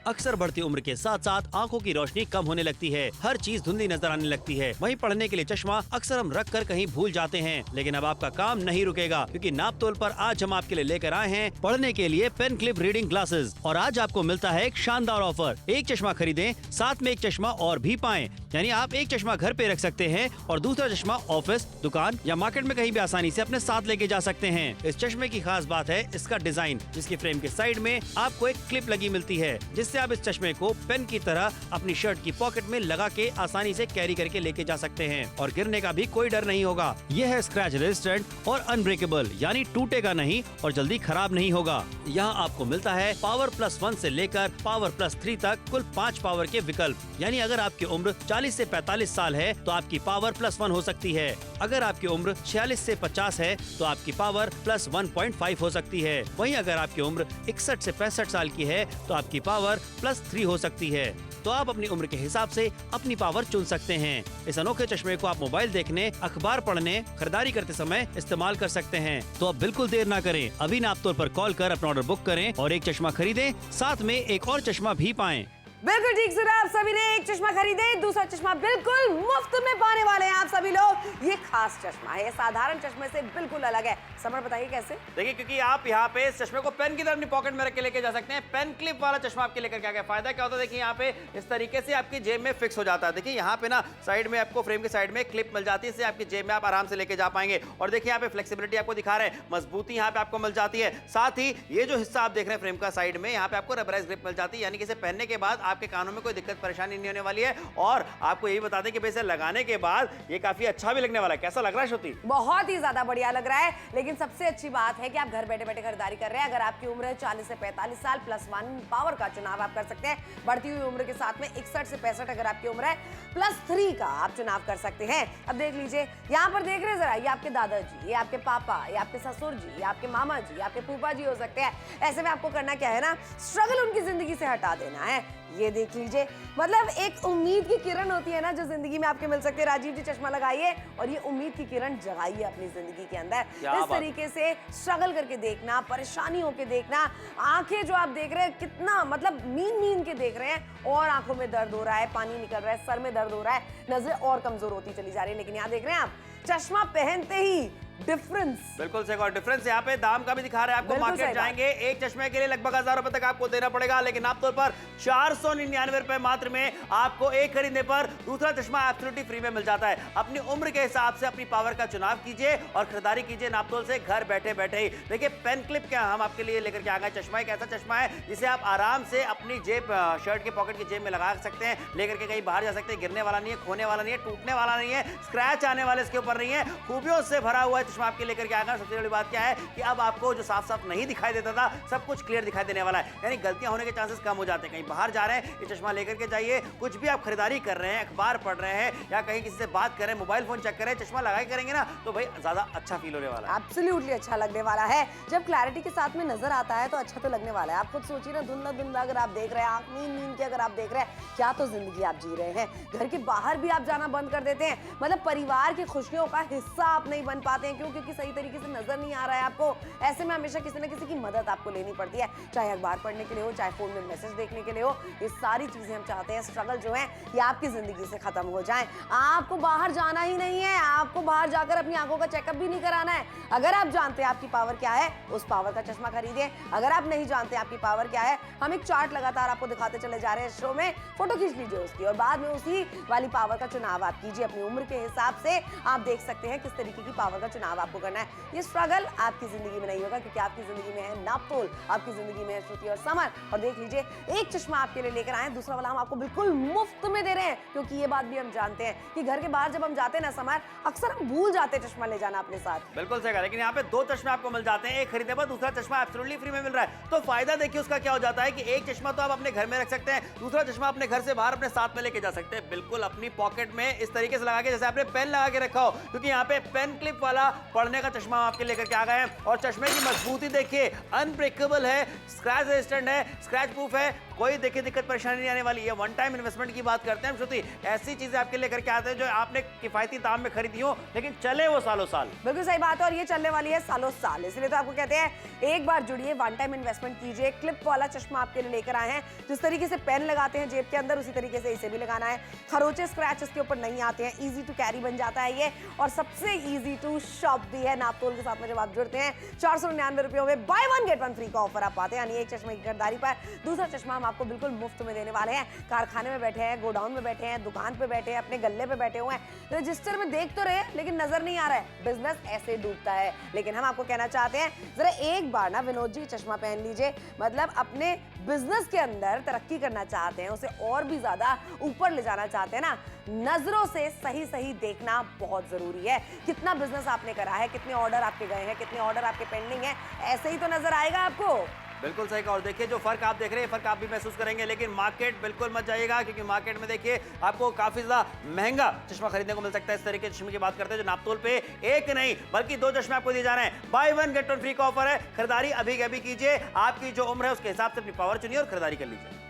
अक्सर बढ़ती उम्र के साथ साथ आंखों की रोशनी कम होने लगती है, हर चीज धुंधली नजर आने लगती है। वहीं पढ़ने के लिए चश्मा अक्सर हम रख कर कहीं भूल जाते हैं, लेकिन अब आपका काम नहीं रुकेगा, क्योंकि नाप तोल पर आज हम आपके लिए लेकर आए हैं पढ़ने के लिए पेन क्लिप रीडिंग ग्लासेस। और आज आपको मिलता है एक शानदार ऑफर। एक चश्मा खरीदें, साथ में एक चश्मा और भी पाएं, यानी आप एक चश्मा घर पे रख सकते हैं और दूसरा चश्मा ऑफिस, दुकान या मार्केट में कहीं भी आसानी से अपने साथ लेके जा सकते हैं। इस चश्मे की खास बात है इसका डिजाइन, जिसकी फ्रेम के साइड में आपको एक क्लिप लगी मिलती है, जिससे जिससे आप इस चश्मे को पेन की तरह अपनी शर्ट की पॉकेट में लगा के आसानी से कैरी करके लेके जा सकते हैं और गिरने का भी कोई डर नहीं होगा। यह है स्क्रैच रेजिस्टेंट और अनब्रेकेबल, यानी टूटेगा नहीं और जल्दी खराब नहीं होगा। यहाँ आपको मिलता है पावर +1 से लेकर पावर +3 तक कुल 5 पावर के विकल्प। यानी अगर आपकी उम्र 40 से 45 साल है तो आपकी पावर +1 हो सकती है। अगर आपकी उम्र 46 से 50 है तो आपकी पावर +1.5 हो सकती है। वहीं अगर आपकी उम्र 61 से 65 साल की है तो आपकी पावर +3 हो सकती है। तो आप अपनी उम्र के हिसाब से अपनी पावर चुन सकते हैं। इस अनोखे चश्मे को आप मोबाइल देखने, अखबार पढ़ने, खरीदारी करते समय इस्तेमाल कर सकते हैं। तो अब बिल्कुल देर ना करें, अभी नापतोल पर कॉल कर अपना ऑर्डर बुक करें और एक चश्मा खरीदें, साथ में एक और चश्मा भी पाएं। बिल्कुल ठीक सुना आप सभी ने। एक चश्मा खरीदे, दूसरा चश्मा बिल्कुल मुफ्त में पाने वाले हैं आप सभी लोग। ये खास चश्मा है, ये साधारण चश्मे से बिल्कुल अलग है। समर बताइए कैसे? देखिए, क्योंकि आप यहाँ पे इस चश्मे को पेन की तरह अपनी पॉकेट में रख के लेके जा सकते हैं। पेन क्लिप वाला चश्मा आपके लेकर क्या क्या फायदा क्या होता है, देखिए यहाँ पे इस तरीके से आपकी जेब में फिक्स हो जाता है। देखिए यहाँ पे ना साइड में आपको फ्रेम के साइड में क्लिप मिल जाती है, इससे आपकी जेब में आप आराम से लेके जा पाएंगे। और देखिए यहाँ पे फ्लेक्सिबिलिटी आपको दिखा रहे हैं, मजबूती यहाँ पे आपको मिल जाती है। साथ ही ये जो हिस्सा आप देख रहे हैं फ्रेम का साइड में, यहाँ पे आपको रबराइज ग्रिप मिल जाती है, यानी कि इसे पहनने के बाद आपके कानों में कोई दिक्कत परेशानी नहीं होने वाली है। और आपको यही बता दें कि इसे लगाने के बाद ये काफी अच्छा भी लगने वाला है। कैसा लग रहा है श्रुति? बहुत ही ज्यादा बढ़िया लग रहा है। लेकिन सबसे अच्छी बात है कि आप घर बैठे बैठे खरीदारी कर रहे हैं। अगर आपकी उम्र है 40 से 45 साल, +1 पावर का चुनाव आप कर सकते हैं। बढ़ती हुई उम्र के साथ में 61 से 65 अगर आपकी उम्र है, +3 का आप चुनाव कर सकते हैं। अब देख लीजिए, यहाँ पर देख रहे हैं जरा, ये आपके दादाजी, ये आपके पापा, ये आपके ससुर जी, ये आपके मामा जी, आपके फूफा जी हो सकते हैं। ऐसे में आपको करना क्या है ना, स्ट्रगल उनकी जिंदगी से हटा देना है। ये देख लीजिए, मतलब एक उम्मीद की किरण होती है ना जो जिंदगी में आपके मिल सकती है। राजीव जी चश्मा लगाइए और ये उम्मीद की किरण जगाइए अपनी जिंदगी के अंदर। इस तरीके से स्ट्रगल करके देखना, परेशानी होके देखना, आंखें जो आप देख रहे हैं कितना मतलब मीन के देख रहे हैं और आंखों में दर्द हो रहा है, पानी निकल रहा है, सर में दर्द हो रहा है, नजरें और कमजोर होती चली जा रही है। लेकिन यहाँ देख रहे हैं आप, चश्मा पहनते ही डिफरेंस, बिल्कुल से डिफरेंस। यहाँ पे दाम का भी दिखा रहा है आपको। मार्केट जाएंगे, एक चश्मे के लिए लगभग 1000 रुपए तक आपको देना पड़ेगा, लेकिन आमतौर पर 499 रुपए मात्र में आपको एक खरीदने पर दूसरा चश्मा एब्सोल्युटली फ्री में मिल जाता है। अपनी उम्र के हिसाब से अपनी पावर का चुनाव कीजिए और खरीदारी कीजिए नापतोल से घर बैठे बैठे ही। देखिए पेन क्लिप क्या हम आपके लिए लेकर के आ गए। चश्मा एक ऐसा चश्मा है जिसे आप आराम से अपनी जेब, शर्ट के पॉकेट की जेब में लगा सकते हैं, लेकर के कहीं बाहर जा सकते हैं। गिरने वाला नहीं है, खोने वाला नहीं है, टूटने वाला नहीं है, स्क्रैच आने वाले इसके ऊपर नहीं है। खूबियों से भरा हुआ चश्मा आपके लेकर के आएगा। सबसे बड़ी बात क्या है कि अब आपको जो साफ साफ नहीं दिखाई देता था, सब कुछ क्लियर दिखाई देने वाला है। यानी गलतियां होने के चांसेस कम हो जाते हैं। कहीं बाहर जा रहे हैं, ये चश्मा लेकर के जाइए। कुछ भी आप खरीदारी कर रहे हैं, अखबार पढ़ रहे हैं या कहीं किसी से बात कर रहे हैं, मोबाइल फोन चेक कर रहे हैं, चश्मा लगाई करेंगे ना तो भाई ज्यादा अच्छा फील होने वाला है। एब्सोल्युटली अच्छा लगने वाला है। जब क्लैरिटी के साथ में नजर आता है तो अच्छा तो लगने वाला है। आप खुद सोचिए ना, धुंधला धुंधला अगर आप देख रहे हैं, आंख नींद के अगर आप देख रहे हैं, क्या तो जिंदगी आप जी रहे हैं। घर के बाहर भी आप जाना बंद कर देते हैं, मतलब परिवार की खुशियों का हिस्सा आप नहीं बन पाते हैं। क्यों? क्योंकि सही तरीके से नजर नहीं आ रहा है आपको। ऐसे में हमेशा किसी न किसी की मदद आपको लेनी पड़ती है, चाहे अखबार पढ़ने के लिए हो, चाहे फोन में मैसेज देखने के लिए हो। ये सारी चीजें हम चाहते हैं स्ट्रगल जो है ये आपकी जिंदगी से खत्म हो जाए। आपको बाहर जाना ही नहीं है, आपको बाहर जाकर अपनी आंखों का चेकअप भी नहीं कराना है। अगर आप जानते हैं आपकी पावर क्या है, उस पावर का चश्मा खरीदिए। अगर आप नहीं जानते आपकी पावर क्या है, हम एक चार्ट लगातार आपको दिखाते चले जा रहे हैं शो में, फोटो खींच लीजिए उसकी और बाद में उसी वाली पावर का चुनाव आप कीजिए। अपनी उम्र के हिसाब से आप देख सकते हैं किस तरीके की पावर का चुनाव आपको करना है। ये स्ट्रगल आपकी जिंदगी में नहीं होगा, क्योंकि आपकी जिंदगी में है नापतोल, आपकी जिंदगी में है श्रुति और समर। और देख लीजिए, एक चश्मा आपके लिए लेकर आए, दूसरा वाला हम आपको बिल्कुल मुफ्त में दे रहे हैं। क्योंकि ये बात भी हम जानते हैं कि घर के बाहर जब हम जाते हैं ना समर, अक्सर हम भूल जाते हैं चश्मा ले जाना अपने साथ। बिल्कुल सही कहा, लेकिन यहाँ पे दो चश्मे आपको मिल जाते हैं। एक खरीदने पर दूसरा चश्मा एब्सोल्युटली फ्री में मिल रहा है। तो फायदा देखिए उसका क्या हो जाता है कि एक चश्मा तो आप अपने घर में रख सकते हैं, दूसरा चश्मा अपने घर से बाहर अपने साथ में लेके जा सकते हैं, बिल्कुल अपनी पॉकेट में इस तरीके से लगा के जैसे आपने पेन लगा के रखा हो। क्योंकि यहाँ पे पेन क्लिप वाला पढ़ने का चश्मा आपके लेकर के आ गए हैं। और चश्मे की मजबूती देखिए, अनब्रेकेबल है, स्क्रैच रेजिस्टेंट है, स्क्रैच प्रूफ है, कोई देखिए दिक्कत परेशानी नहीं आने वाली है। वन टाइम इन्वेस्टमेंट की बात करते हैं श्रुति, ऐसी चीजें आपके लेकर के आते हैं जो आपने किफायती दाम में खरीदी हो, लेकिन चले वो सालों साल। बिल्कुल सही बात है, और ये चलने वाली है सालों साल। इसलिए तो आपको कहते हैं एक बार जुड़िए, वन टाइम इन्वेस्टमेंट कीजिए। क्लिप वाला चश्मा आपके लिए लेकर आए हैं। जिस तरीके से पेन लगाते हैं जेब के अंदर, उसी तरीके से इसे भी लगाना है। खरोचे स्क्रैच इसके ऊपर नहीं आते हैं, इजी टू कैरी बन जाता है ये, और सबसे इजी टू शॉप भी है। नापतोल के साथ में जब आप जुड़ते हैं 499 रुपयों में by one get one free का ऑफर आप पाते हैं। यानी एक चश्मे की खरीदारी पर दूसरा चश्मा हम आपको बिल्कुल मुफ्त में देने वाले हैं। कारखाने में बैठे हैं, गोडाउन में बैठे हैं, दुकान पे बैठे हैं, अपने गल्ले पे बैठे हुए हैं, रजिस्टर में देख तो रहे हैं लेकिन नजर नहीं आ रहा है। बिजनेस ऐसे डूबता है। लेकिन हम आपको कहना चाहते हैं, जरा एक बार ना विनोद जी चश्मा पहन लीजिए। मतलब अपने बिजनेस के अंदर तरक्की करना चाहते हैं, उसे और भी ज्यादा ऊपर ले जाना चाहते हैं ना, नजरों से सही सही देखना बहुत जरूरी है। कितना बिजनेस आपने करा है, कितने ऑर्डर आपके गए हैं, कितने ऑर्डर आपके पेंडिंग है, ऐसे ही तो नजर आएगा आपको। बिल्कुल सही कहा। और देखिए जो फर्क आप देख रहे हैं, फर्क आप भी महसूस करेंगे। लेकिन मार्केट बिल्कुल मत जाइएगा, क्योंकि मार्केट में देखिए आपको काफी ज्यादा महंगा चश्मा खरीदने को मिल सकता है। इस तरीके के चश्मे की बात करते हैं जो नापतोल पे एक नहीं बल्कि 2 चश्मे आपको दिए जा रहे हैं। बाय 1 गेट 1 फ्री का ऑफर है। खरीदारी अभी अभी कीजिए, आपकी जो उम्र है उसके हिसाब से अपनी पावर चुनिए और खरीदारी कर लीजिए।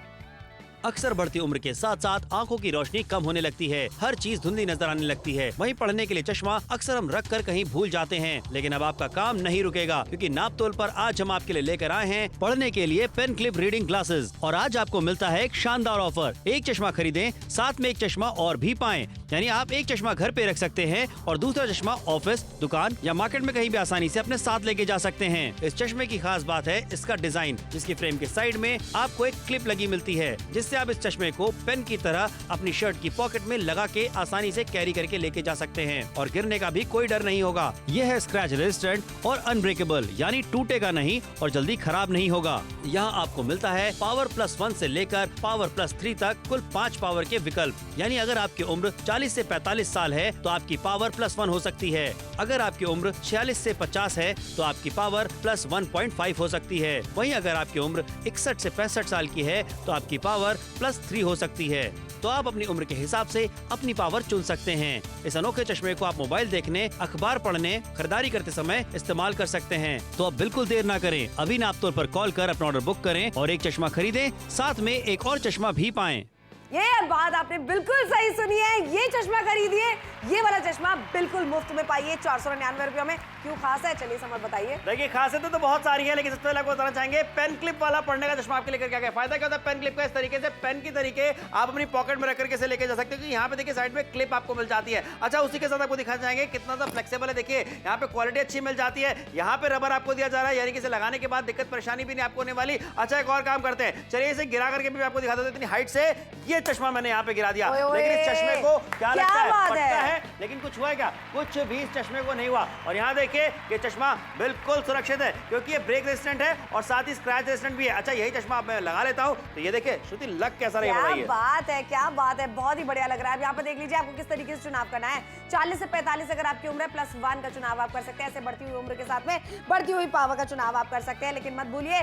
अक्सर बढ़ती उम्र के साथ साथ आंखों की रोशनी कम होने लगती है, हर चीज धुंधली नजर आने लगती है। वहीं पढ़ने के लिए चश्मा अक्सर हम रख कर कहीं भूल जाते हैं। लेकिन अब आपका काम नहीं रुकेगा, क्योंकि नाप तोल पर आज हम आपके लिए लेकर आए हैं पढ़ने के लिए पेन क्लिप रीडिंग ग्लासेस। और आज आपको मिलता है एक शानदार ऑफर। एक चश्मा खरीदें, साथ में एक चश्मा और भी पाएं। यानी आप एक चश्मा घर पे रख सकते हैं और दूसरा चश्मा ऑफिस, दुकान या मार्केट में कहीं भी आसानी से अपने साथ लेके जा सकते हैं। इस चश्मे की खास बात है इसका डिजाइन, जिसकी फ्रेम के साइड में आपको एक क्लिप लगी मिलती है, जिससे आप इस चश्मे को पेन की तरह अपनी शर्ट की पॉकेट में लगा के आसानी से कैरी करके लेके जा सकते हैं और गिरने का भी कोई डर नहीं होगा। यह है स्क्रैच रेजिस्टेंट और अनब्रेकेबल, यानी टूटेगा नहीं और जल्दी खराब नहीं होगा। यहाँ आपको मिलता है पावर +1 से लेकर पावर +3 तक कुल 5 पावर के विकल्प। यानी अगर आपकी उम्र 40 से 45 साल है तो आपकी पावर +1 हो सकती है। अगर आपकी उम्र 46 से 50 है तो आपकी पावर +1.5 हो सकती है। वहीं अगर आपकी उम्र 61 से 65 साल की है तो आपकी पावर +3 हो सकती है। तो आप अपनी उम्र के हिसाब से अपनी पावर चुन सकते हैं। इस अनोखे चश्मे को आप मोबाइल देखने, अखबार पढ़ने, खरीदारी करते समय इस्तेमाल कर सकते हैं। तो अब बिल्कुल देर ना करें, अभी नाप तोल पर कॉल कर अपना ऑर्डर बुक करें और एक चश्मा खरीदें, साथ में एक और चश्मा भी पाएं। ये बात आपने बिल्कुल सही सुनी है। ये चश्मा खरीदिए, ये वाला चश्मा बिल्कुल मुफ्त में पाइए 499 रुपयों में। क्यों खास है, चलिए समझ बताइए। देखिए खासियत तो बहुत सारी है, लेकिन सबसे पहले आपको बताना चाहेंगे पेन क्लिप वाला पढ़ने का चश्मा आपके लेकर क्या क्या फायदा क्या होता है। पेन क्लिप का इस तरीके से पेन की तरीके आप अपनी पॉकेट में रख करके से लेके जा सकते हो। यहाँ पे देखिए साइड में क्लिप आपको मिल जाती है। अच्छा, उसी के साथ आपको दिखाना चाहेंगे कितना सा फ्लेक्सिबल है। देखिए यहाँ पे क्वालिटी अच्छी मिल जाती है। यहाँ पे रबर आपको दिया जा रहा है, यानी कि इसे लगाने के बाद दिक्कत परेशानी भी नहीं आपको होने वाली। अच्छा, एक और काम करते हैं, चलिए इसे गिरा करके भी आपको दिखा देते हैं। इतनी हाइट से ये चश्मा मैंने यहाँ पे गिरा दिया, लेकिन इस चश्मे को क्या लगता है पक्का है, लेकिन कुछ हुआ है क्या? कुछ भी इस चश्मे को नहीं हुआ। और यहाँ देखिए ये चश्मा बिल्कुल सुरक्षित है, क्योंकि ये ब्रेक रेजिस्टेंट है और साथ ही स्क्रैच रेजिस्टेंट भी है। अच्छा, यही चश्मा मैं लगा लेता हूँ तो ये देखिए श्रुति लग कैसा रहा है। क्या बात है, क्या बात है, बहुत ही बढ़िया लग रहा है। यहाँ पे देख लीजिए आपको किस तरीके से चुनाव करना है। 40 से 45 अगर आपकी उम्र है, +1 का चुनाव आप कर सकते हैं। ऐसे बढ़ती हुई उम्र के साथ में बढ़ती हुई पावर का चुनाव आप कर सकते हैं। लेकिन मत भूलिए,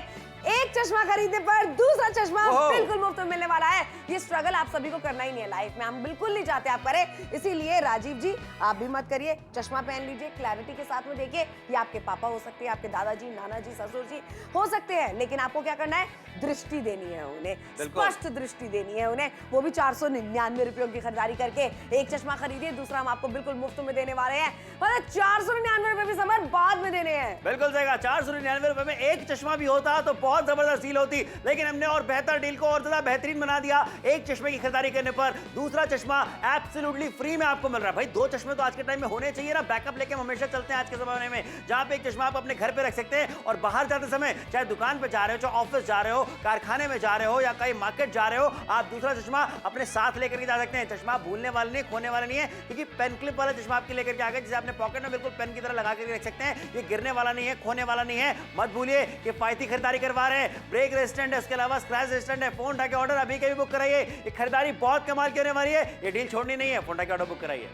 एक चश्मा खरीदने पर दूसरा चश्मा बिल्कुल मुफ्त में मिलने वाला है। ये स्ट्रगल आप सभी को करना ही नहीं है लाइफ में, हम बिल्कुल नहीं चाहते आप करें। इसीलिए राजीव जी आप भी मत करिए, चश्मा पहन लीजिए, क्लैरिटी के साथ में देखिए। ये आपके पापा हो सकते हैं, आपके दादाजी, नाना जी, ससुर जी हो सकते हैं, लेकिन आपको क्या करना है, दृष्टि देनी है उन्हें, स्पष्ट दृष्टि देनी है उन्हें। वो भी 499 रुपयों की खरीदारी करके। एक चश्मा खरीदिए, दूसरा हम आपको बिल्कुल मुफ्त में देने वाले हैं। मतलब 499 रुपए भी समझ बाद में देने हैं। बिल्कुल सही कहा, 499 रुपए में एक चश्मा भी होता तो बहुत जबरदस्त डील होती, लेकिन हमने और बेहतर डील को और ज्यादा बेहतरीन बना दिया। एक चश्मे की खरीदारी करने पर दूसरा चश्मा एब्सोल्युटली फ्री में आपको मिल रहा है। भाई 2 चश्मे तो आज के टाइम में होने चाहिए ना, बैकअप लेके हम हमेशा चलते हैं आज के जमाने में, जहां पे एक चश्मा आप अपने घर पे रख सकते हैं और बाहर जाते समय, चाहे दुकान पे जा रहे हो, चाहे ऑफिस जा रहे हो, कारखाने में जा रहे हो या कहीं मार्केट जा रहे हो, आप दूसरा चश्मा अपने साथ लेकर के जा सकते हैं। चश्मा भूलने वाला नहीं, खोने वाला नहीं है, क्योंकि पेन क्लिप वाला चश्मा आपके लेकर के आ गए, जिसे अपने पॉकेट में बिल्कुल पेन की तरह लगा करके रख सकते हैं। ये गिरने वाला नहीं है, खोने वाला नहीं है। मत भूलिए कि फायती खरीदारी करवा रहे हैं, ब्रेक रेजिस्टेंट है, उसके अलावा स्क्रैच रेजिस्टेंट है। फोन उठा के ऑर्डर अभी के भी बुक कराइए, ये खरीदारी बहुत कमाल की होने वाली है। ये डील छोड़नी नहीं है, फोन उठा के ऑर्डर बुक कराइए।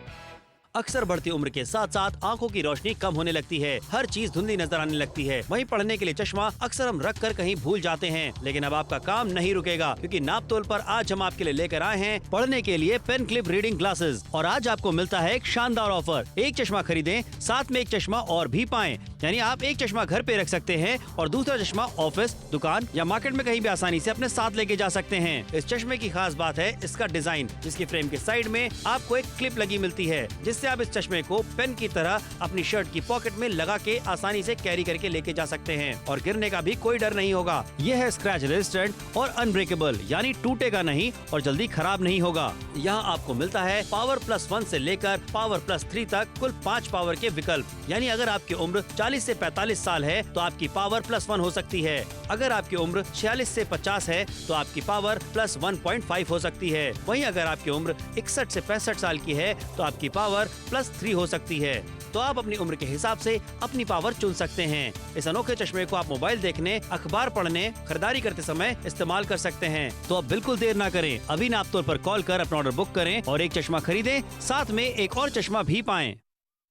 अक्सर बढ़ती उम्र के साथ साथ आंखों की रोशनी कम होने लगती है, हर चीज धुंधली नजर आने लगती है। वहीं पढ़ने के लिए चश्मा अक्सर हम रख कर कहीं भूल जाते हैं। लेकिन अब आपका काम नहीं रुकेगा, क्योंकि नाप तोल पर आज हम आपके लिए लेकर आए हैं पढ़ने के लिए पेन क्लिप रीडिंग ग्लासेस। और आज आपको मिलता है एक शानदार ऑफर। एक चश्मा खरीदें, साथ में एक चश्मा और भी पाएं। यानी आप एक चश्मा घर पे रख सकते हैं और दूसरा चश्मा ऑफिस, दुकान या मार्केट में कहीं भी आसानी से अपने साथ लेके जा सकते हैं। इस चश्मे की खास बात है इसका डिजाइन, जिसकी फ्रेम के साइड में आपको एक क्लिप लगी मिलती है, जिससे आप इस चश्मे को पेन की तरह अपनी शर्ट की पॉकेट में लगा के आसानी से कैरी करके लेके जा सकते हैं और गिरने का भी कोई डर नहीं होगा। यह है स्क्रैच रेजिस्टेंट और अनब्रेकेबल, यानी टूटेगा नहीं और जल्दी खराब नहीं होगा। यहाँ आपको मिलता है पावर +1 से लेकर पावर +3 तक कुल 5 पावर के विकल्प। यानी अगर आपकी उम्र 40 से 45 साल है तो आपकी पावर +1 हो सकती है। अगर आपकी उम्र 46 से 50 है तो आपकी पावर +1.5 हो सकती है। वहीं अगर आपकी उम्र 61 से 65 साल की है तो आपकी पावर +3 हो सकती है। तो आप अपनी उम्र के हिसाब से अपनी पावर चुन सकते हैं। इस अनोखे चश्मे को आप मोबाइल देखने, अखबार पढ़ने, खरीदारी करते समय इस्तेमाल कर सकते हैं। तो अब बिल्कुल देर ना करें, अभी नापतोल पर कॉल कर अपना ऑर्डर बुक करें और एक चश्मा खरीदें, साथ में एक और चश्मा भी पाएं।